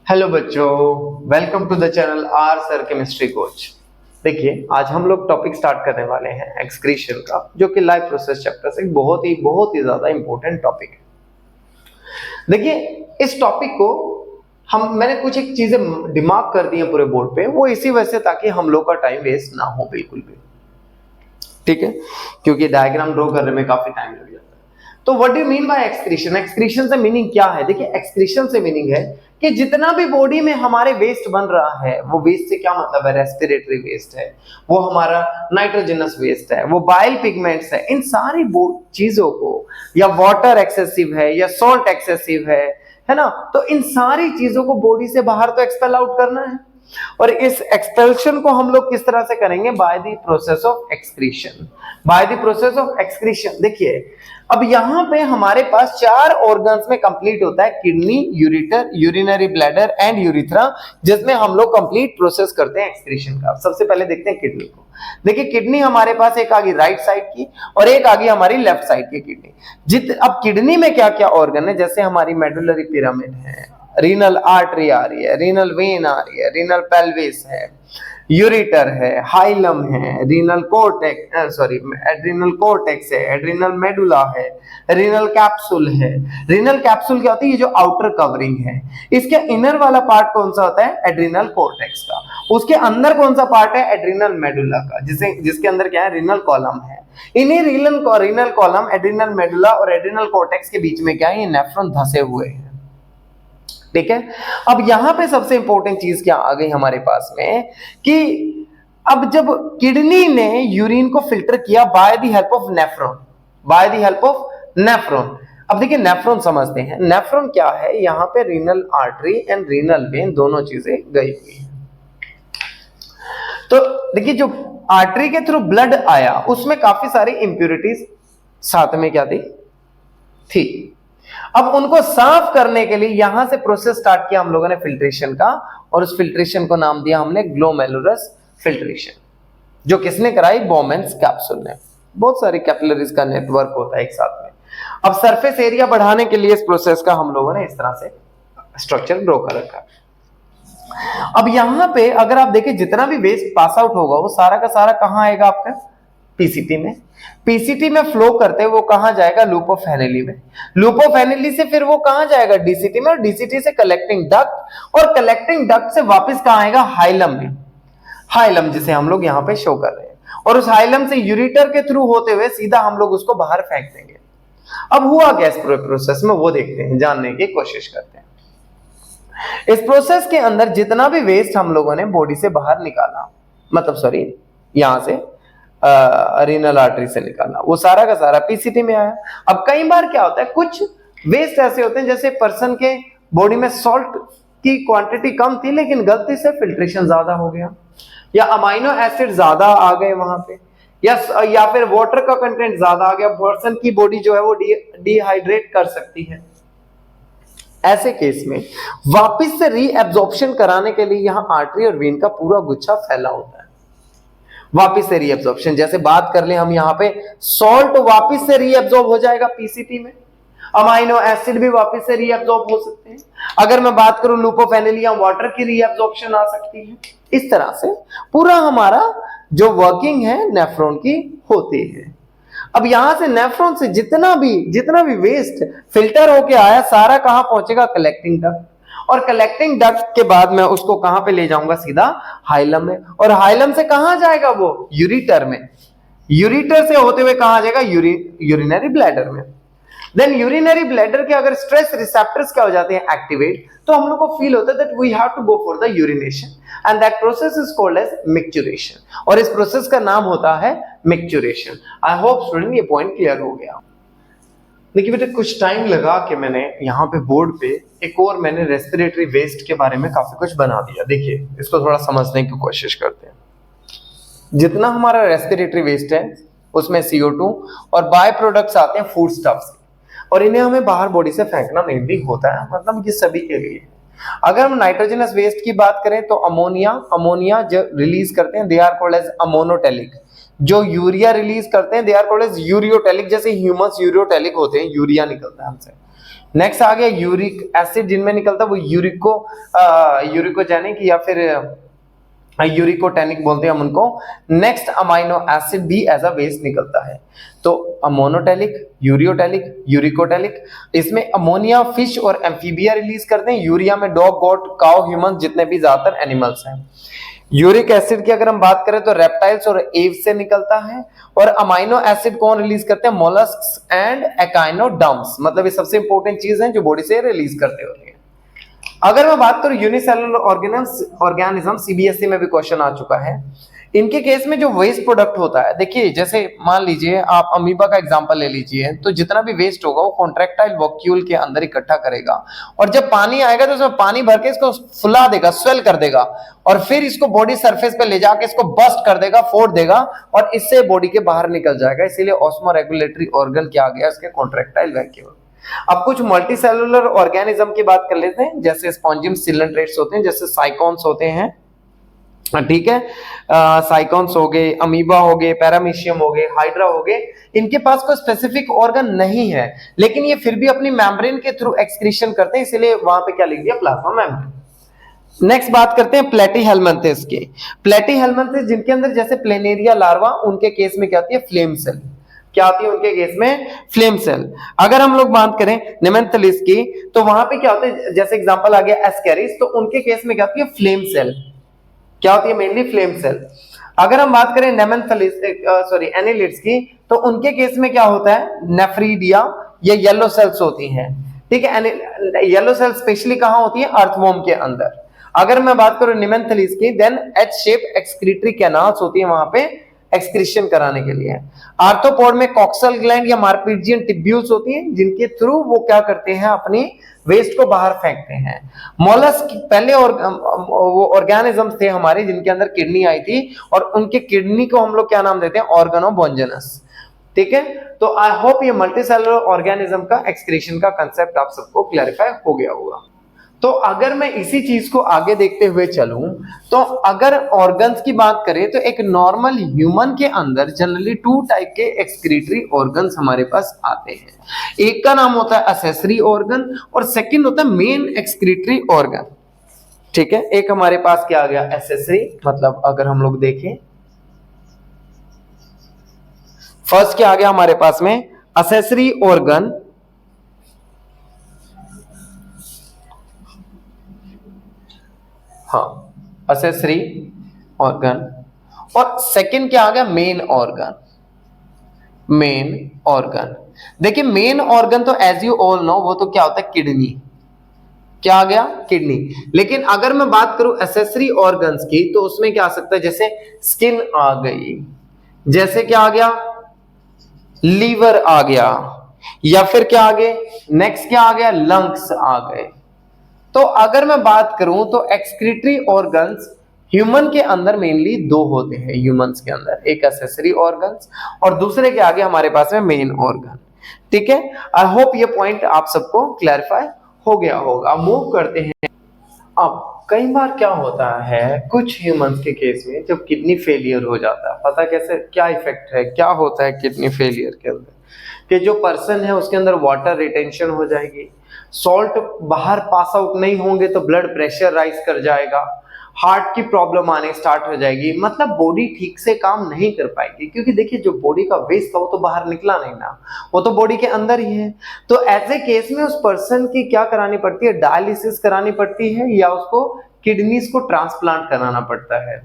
Hello बच्चों, welcome to the channel R sir chemistry coach. देखिए, आज हम लोग टॉपिक स्टार्ट करने वाले हैं एक्सक्रीशन का, जो कि लाइफ प्रोसेस चैप्टर से बहुत ही ज्यादा इंपॉर्टेंट टॉपिक है। देखिए, इस टॉपिक को मैंने कुछ एक चीजें दिमाग कर दी है पूरे बोर्ड पे, वो इसी वजह से ताकि हम लोग का टाइम वेस्ट ना हो बिल्कुल भी, ठीक है, क्योंकि डायग्राम ड्रॉ करने में काफी टाइम लग जाता है। तो what do you mean by excretion? Excretion से मीनिंग क्या है? देखिए, एक्सक्रीशन से मीनिंग है कि जितना भी बॉडी में हमारे वेस्ट बन रहा है, वो वेस्ट से क्या मतलब है? रेस्पिरेटरी वेस्ट है, वो हमारा नाइट्रोजनस वेस्ट है, वो बाइल पिगमेंट्स है, इन सारी चीजों को, या वाटर एक्सेसिव है या सॉल्ट एक्सेसिव है ना, तो इन सारी चीजों को बॉडी से बाहर तो एक्सपेल आउट करना है। और इस एक्सपेल्शन को हम लोग किस तरह से करेंगे? By the process of excretion. By the process of excretion. देखिए, अब यहां पे हमारे पास 4 ऑर्गन्स में कंप्लीट होता है: kidney, ureter, urinary bladder and urethra, जिसमें हम लोग कंप्लीट प्रोसेस करते हैं एक्सक्रीशन का। सबसे पहले देखते हैं किडनी को। देखिए, किडनी हमारे पास एक आ गई राइट साइड की और एक आ गई हमारी लेफ्ट साइड की किडनी। अब किडनी में क्या क्या ऑर्गन है? जैसे हमारी मेडुलरी पिरामिड है, रीनल आर्टरी आ रही है, रीनल वेन आ रही है, रीनल पेल्विस है, यूरेटर है, हाइलम है, रीनल कोर्टेक्स एड्रिनल कोर्टेक्स है, एड्रिनल मेडुला है, रीनल कैप्सूल है। रीनल कैप्सूल क्या होती है? ये जो आउटर कवरिंग है, इसके इनर वाला पार्ट कौन सा होता है? एड्रिनल कोर्टेक्स का। उसके अंदर कौन सा पार्ट है? एड्रिनल मेडुला का, जिसके अंदर क्या है? रीनल कॉलम है। इन्हीं रीनल कॉलम, एड्रिनल मेडुला और एड्रिनल कोर्टेक्स के बीच में क्या है? ये नेफ्रॉन धंसे हुए हैं, ठीक है। अब यहां पे सबसे इंपॉर्टेंट चीज क्या आ गई हमारे पास में कि अब जब किडनी ने यूरिन को फिल्टर किया by the help of nephron, अब देखिए नेफ्रॉन समझते हैं। नेफ्रॉन क्या है? यहां पे renal artery and renal vein दोनों चीजें गई हुई है। तो देखिए, जो आर्टरी के थ्रू ब्लड आया उसमें काफी सारी इंप्योरिटीज साथ में क्या थी। अब उनको साफ करने के लिए यहां से प्रोसेस स्टार्ट किया हम लोगों ने फिल्ट्रेशन का, और उस फिल्ट्रेशन को नाम दिया हमने ग्लोमेरुलस फिल्ट्रेशन, जो किसने कराई? बोमेन्स कैप्सूल ने। बहुत सारी कैपिलरीज का नेटवर्क होता है एक साथ में। अब सरफेस एरिया बढ़ाने के लिए इस प्रोसेस का हम लोगों ने इस तरह से स्ट्रक्चर ड्रॉ कर रखा। अब यहां पे अगर आप देखें, जितना भी वेस्ट पास आउट होगा वो सारा का सारा कहां आएगा? आपका पीसीटी में। पीसीटी में फ्लो करते वो कहां जाएगा? लूप ऑफ हेनली में। लूप ऑफ हेनली से फिर वो कहां जाएगा? डीसीटी में। और डीसीटी से कलेक्टिंग डक्ट, और कलेक्टिंग डक्ट से वापस कहां आएगा? हाइलम में। हाइलम जिसे हम लोग यहां पे शो कर रहे हैं, और उस हाइलम से यूरेटर के थ्रू होते हुए सीधा हम लोग उसको बाहर फेंक देंगे। अब हुआ क्या इस प्रोसेस में, वो देखते हैं, जानने की कोशिश करते हैं। इस प्रोसेस के अंदर जितना भी वेस्ट हम लोगों ने बॉडी से बाहर निकाला, मतलब सॉरी यहां से रीनल आर्टरी से निकाला, वो सारा का सारा पीसीटी में आया। अब कई बार क्या होता है, कुछ वेस्ट ऐसे होते हैं जैसे पर्सन के बॉडी में सॉल्ट की क्वांटिटी कम थी लेकिन गलती से फिल्ट्रेशन ज्यादा हो गया, या अमाइनो एसिड ज्यादा आ गए वहां पे, या फिर वाटर का कंटेंट ज्यादा आ गया। पर्सन की बॉडी जो है वो डिहाइड्रेट कर सकती है। ऐसे केस में वापस से रीएब्जॉर्प्शन कराने के लिए यहां आर्टरी और वेन का पूरा गुच्छा फैला होता है। वापस से रीएब्जॉर्प्शन, जैसे बात कर ले हम यहां पे, सॉल्ट वापस से रीएब्जॉर्ब हो जाएगा पीसीटी में, अमाइनो एसिड भी वापस से रीएब्जॉर्ब हो सकते हैं। अगर मैं बात करूं लूप ऑफ हेनली, वाटर की रीएब्जॉर्प्शन आ सकती है। इस तरह से पूरा हमारा जो वर्किंग है नेफ्रॉन की होती है। अब यहां से नेफ्रॉन से जितना भी वेस्ट फिल्टर होके आया, सारा कहां पहुंचेगा? Collecting duct. और कलेक्टिंग डक्ट के बाद मैं उसको कहां पे ले जाऊंगा? सीधा हाइलम में। और हाइलम से कहां जाएगा वो? यूरेटर में। यूरेटर से होते हुए कहां जाएगा? यूरिनरी ब्लैडर में। देन यूरिनरी ब्लैडर के अगर स्ट्रेस रिसेप्टर्स क्या हो जाते हैं? एक्टिवेट, तो हम लोग को फील होता है that we have to go for the urination and that process is called as micturition, और इस प्रोसेस का नाम होता है मिक्चुरेशन। आई होप स्टूडेंट ये पॉइंट क्लियर हो गया। देखिए बेटा, कुछ टाइम लगा के मैंने यहाँ पे बोर्ड पे एक और मैंने रेस्पिरेटरी वेस्ट के बारे में काफी कुछ बना दिया। देखिए, इसको थोड़ा समझने की कोशिश करते हैं। जितना हमारा रेस्पिरेटरी वेस्ट है उसमें CO2 और बाय प्रोडक्ट्स आते हैं फूड स्टफ्स, और इन्हें हमें बाहर बॉडी से फेंकना नहीं भी होता है, मतलब ये सभी के लिए। अगर हम नाइट्रोजनस वेस्ट की बात करें तो अमोनिया जो रिलीज करते हैं they are called as ammonotelic. जो यूरिया रिलीज करते हैं they are called as ureotelic. जैसे ह्यूमस यूरियोटेलिक होते हैं, यूरिया निकलता है हमसे। नेक्स्ट आ गया यूरिक एसिड, जिनमें निकलता है वो यूरिकोजेनिक या फिर यूरिकोटेनिक बोलते हैं हम उनको। नेक्स्ट अमाइनो एसिड भी एज अ वेस्ट निकलता है। तो अमोनोटेलिक, यूरियोटेलिक, यूरिकोटेलिक, इसमें अमोनिया फिश और एम्फीबिया रिलीज करते हैं, यूरिया में डॉग, गोट, काउ, ह्यूमन, जितने भी ज्यादातर एनिमल्स हैं। यूरिक एसिड की अगर हम बात करें तो रेप्टाइल्स और एव से निकलता है। और अमाइनो एसिड कौन रिलीज करते हैं? मोलस्क्स एंड एकाइनोडर्म्स, मतलब ये सबसे इंपॉर्टेंट चीज है जो बॉडी से रिलीज करते होते हैं। अगर मैं बात करूं यूनिसेलुलर ऑर्गेनिज्म, सीबीएसई में भी क्वेश्चन आ चुका है, इनके केस में जो वेस्ट प्रोडक्ट होता है, देखिए जैसे मान लीजिए आप अमीबा का एग्जांपल ले लीजिए, तो जितना भी वेस्ट होगा वो कॉन्ट्रैक्टाइल वैक्यूल के अंदर इकट्ठा करेगा, और जब पानी आएगा तो उसमें पानी भर के इसको फुला देगा, स्वेल कर देगा, और फिर इसको बॉडी सरफेस पे ले जाके इसको बस्ट कर देगा, फोड़ देगा, और इससे बॉडी के बाहर निकल जाएगा। इसीलिए ऑस्मो रेगुलेटरी ऑर्गन क्या आ गया? इसके कॉन्ट्रैक्टाइल वैक्यूल। अब कुछ मल्टीसेलुलर ऑर्गेनिज्म की बात कर लेते हैं, जैसे स्पॉन्जियम सिलेंट्रेट्स होते हैं, जैसे साइकोन्स होते हैं, ठीक है, साइकोन्स हो गए, अमीबा हो गए, पैरामीशियम हो गए, हाइड्रा हो गए। इनके पास कोई स्पेसिफिक ऑर्गन नहीं है, लेकिन ये फिर भी अपनी मेम्ब्रेन के थ्रू एक्सक्रीशन करते हैं, इसीलिए वहां पे क्या लिख दिया? Plasma membrane. नेक्स्ट बात करते हैं प्लेटीहेल्मिन्थेस की। प्लेटीहेल्मिन्थेस जिनके अंदर जैसे प्लेनेरिया लार्वा, उनके केस में क्या होती है? Flame cell. क्या आती है उनके केस में? Flame cell. अगर हम लोग बात करें नेमेंथलिस की, तो वहां पे क्या होता है? जैसे एग्जांपल आ गया एस्केरिस, तो उनके केस में क्या होती है? Flame cell. क्या होती है? Mainly flame cell. अगर हम बात करें नेमेंथलिस एनिलिड्स की, तो उनके केस में क्या होता है? नेफ्रीडिया, ये येलो सेल्स होती हैं, ठीक है। येलो सेल स्पेशली कहां होती है? अर्थवॉर्म के अंदर। अगर मैं बात करूं नेमेंथलिस की, then H shape excretory canals होती है वहां पे एक्सक्रीशन कराने के लिए। आर्थ्रोपोड में कॉक्सल ग्लैंड या मार्पिजियन टिब्यूल्स होती हैं, जिनके थ्रू वो क्या करते हैं? अपनी वेस्ट को बाहर फेंकते हैं। मोलस्क पहले वो ऑर्गेनिज्म थे हमारे जिनके अंदर किडनी आई थी, और उनके किडनी को हम लोग क्या नाम देते हैं? ऑर्गेनोबोंजेनस, ठीक है। तो आई होप ये मल्टीसेलुलर ऑर्गेनिज्म का एक्सक्रीशन का कंसेप्ट आप सबको क्लैरिफाई हो गया होगा। तो अगर मैं इसी चीज को आगे देखते हुए चलूं, तो अगर ऑर्गन्स की बात करें, तो एक नॉर्मल ह्यूमन के अंदर जनरली 2 टाइप के एक्सक्रीटरी ऑर्गन्स हमारे पास आते हैं। एक का नाम होता है असेसरी ऑर्गन, और सेकंड होता है मेन एक्सक्रीटरी ऑर्गन, ठीक है। एक हमारे पास क्या आ गया? एसेसरी, मतलब अगर हम लोग देखें, फर्स्ट क्या आ गया हमारे पास में? असेसरी ऑर्गन, हाँ, असेसरी ऑर्गन। और सेकंड क्या आ गया? Main organ. मेन ऑर्गन, देखिए मेन ऑर्गन तो एज यू ऑल नो वो तो क्या होता है? किडनी। क्या आ गया? किडनी। लेकिन अगर मैं बात करूं एसेसरी ऑर्गन्स की, तो उसमें क्या आ सकता है? जैसे स्किन आ गई, जैसे क्या आ गया? लीवर आ गया, या फिर क्या आ गए? नेक्स्ट क्या आ गया? लंग्स आ गए। तो अगर मैं बात करूं तो एक्सक्रीटरी ऑर्गन्स ह्यूमन के अंदर मेनली 2 होते हैं। ह्यूमंस के अंदर एक एक्सेसरी ऑर्गन्स, और दूसरे के आगे हमारे पास में मेन ऑर्गन, ठीक है। आई होप ये पॉइंट आप सबको क्लैरिफाई हो गया होगा। मूव करते हैं। अब कई बार क्या होता है कुछ ह्यूमंस के केस में, जब किडनी फेलियर हो जाता है, पता कैसे? क्या इफेक्ट है, क्या होता है किडनी फेलियर के अंदर? कि जो पर्सन है उसके अंदर वाटर रिटेंशन हो जाएगी, सॉल्ट बाहर पास आउट नहीं होंगे तो ब्लड प्रेशर राइज कर जाएगा, हार्ट की प्रॉब्लम आने स्टार्ट हो जाएगी, मतलब बॉडी ठीक से काम नहीं कर पाएगी। क्योंकि देखिए जो बॉडी का वेस्ट था वो तो बाहर निकला नहीं ना, वो तो बॉडी के अंदर ही है। तो ऐसे केस में उस पर्सन की क्या करानी पड़ती है? डायलिसिस करानी पड़ती है, या उसको किडनीज को ट्रांसप्लांट कराना पड़ता है,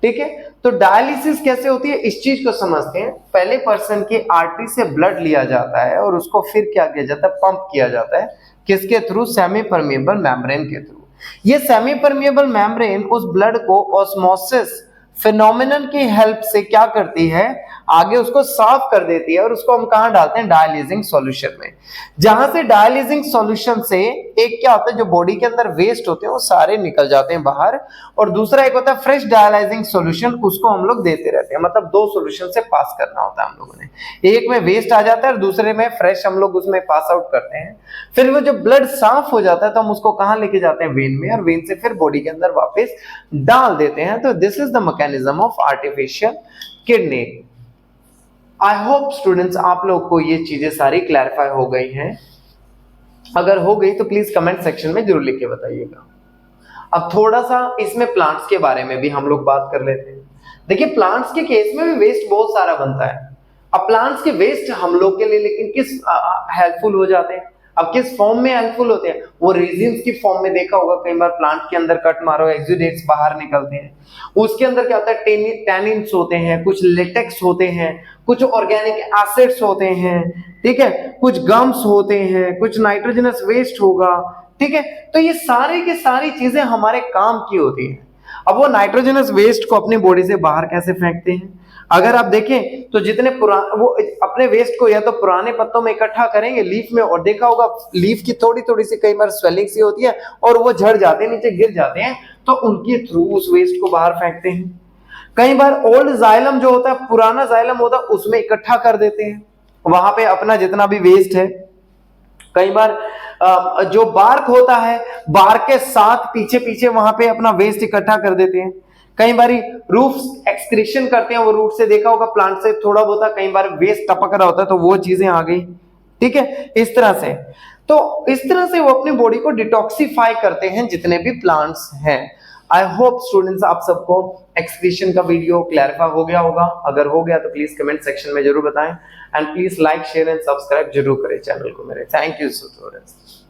ठीक है। तो डायलिसिस कैसे होती है इस चीज को समझते हैं। पहले पर्सन की आर्टरी से ब्लड लिया जाता है, और उसको फिर क्या किया जाता है? पंप किया जाता है। किसके थ्रू? सेमी परमिएबल मेम्ब्रेन के थ्रू। ये सेमी परमिएबल मेम्ब्रेन उस ब्लड को ऑस्मोसिस फिनोमिनन की हेल्प से क्या करती है? आगे उसको साफ कर देती है, और उसको हम कहां डालते हैं? डायलिजिंग सॉल्यूशन में। जहां से डायलिजिंग सॉल्यूशन से एक क्या होता है? जो बॉडी के अंदर वेस्ट होते हैं वो सारे निकल जाते हैं बाहर, और दूसरा एक होता है फ्रेश डायलाइजिंग सॉल्यूशन, उसको हम लोग देते रहते हैं। मतलब 2 सॉल्यूशन से पास करना होता है हम लोगों ने, एक में वेस्ट आ जाता है और दूसरे में फ्रेश हम लोग उसमें पास आउट करते हैं। फिर वो जो ब्लड साफ हो जाता है तो हम उसको कहां लेके जाते हैं? वेन में, और वेन से फिर बॉडी के अंदर वापस डाल देते हैं। तो this is the mechanism of artificial kidney. I hope students आप लोग को ये चीजें सारी क्लैरिफाई हो गई हैं। अगर हो गई तो प्लीज कमेंट सेक्शन में जरूर लिख के बताइएगा। अब थोड़ा सा इसमें प्लांट्स के बारे में भी हम लोग बात कर लेते हैं। देखिए प्लांट्स के केस में भी वेस्ट बहुत सारा बनता है। अब प्लांट्स के वेस्ट हम लोग के लिए लेकिन किस हेल्पफुल हो जाते हैं, अब किस फॉर्म में हेल्पफुल होते हैं, वो रेजिन्स की फॉर्म में देखा होगा कई बार प्लांट के अंदर कट मारो एक्सुडेट्स बाहर निकलते हैं, उसके अंदर क्या होता है टैनिन्स होते हैं, कुछ लेटेक्स होते हैं, कुछ ऑर्गेनिक एसिड्स होते हैं, ठीक है, कुछ गम्स होते हैं, कुछ नाइट्रोजनस वेस्ट होगा, ठीक है। तो ये सारे की सारी चीजें हमारे काम की होती है। अब वो नाइट्रोजनस वेस्ट को अपनी बॉडी से बाहर कैसे फेंकते हैं, अगर आप देखें तो जितने पुराने वो अपने वेस्ट को या तो पुराने पत्तों में इकट्ठा करेंगे लीफ में, और देखा होगा लीफ की थोड़ी थोड़ी सी कई बार स्वेलिंग सी होती है और वो झड़ जाते हैं, नीचे गिर जाते हैं, तो उनके थ्रू उस वेस्ट को बाहर फेंकते हैं। कई बार ओल्ड जाइलम जो होता है, पुराना जाइलम होता है, उसमें इकट्ठा कर देते हैं, वहां पे अपना जितना भी वेस्ट है। कई बार जो बार्क होता है, बार्क के साथ पीछे पीछे वहां पे अपना वेस्ट इकट्ठा कर देते हैं। कई बार रूट्स एक्सक्रीशन करते हैं, वो रूट से देखा होगा प्लांट से थोड़ा बहुत कई बार वेस्ट टपक रहा होता है, तो वो चीजें आ गई, ठीक है, इस तरह से। तो इस तरह से वो अपनी बॉडी को डिटॉक्सिफाई करते हैं जितने भी प्लांट्स हैं। आई होप स्टूडेंट्स आप सबको एक्सक्रीशन का वीडियो क्लैरिफाई हो गया होगा। अगर हो गया तो प्लीज कमेंट सेक्शन में जरूर बताएं, and please like share and subscribe जरूर करें चैनल को मेरे। Thank you students.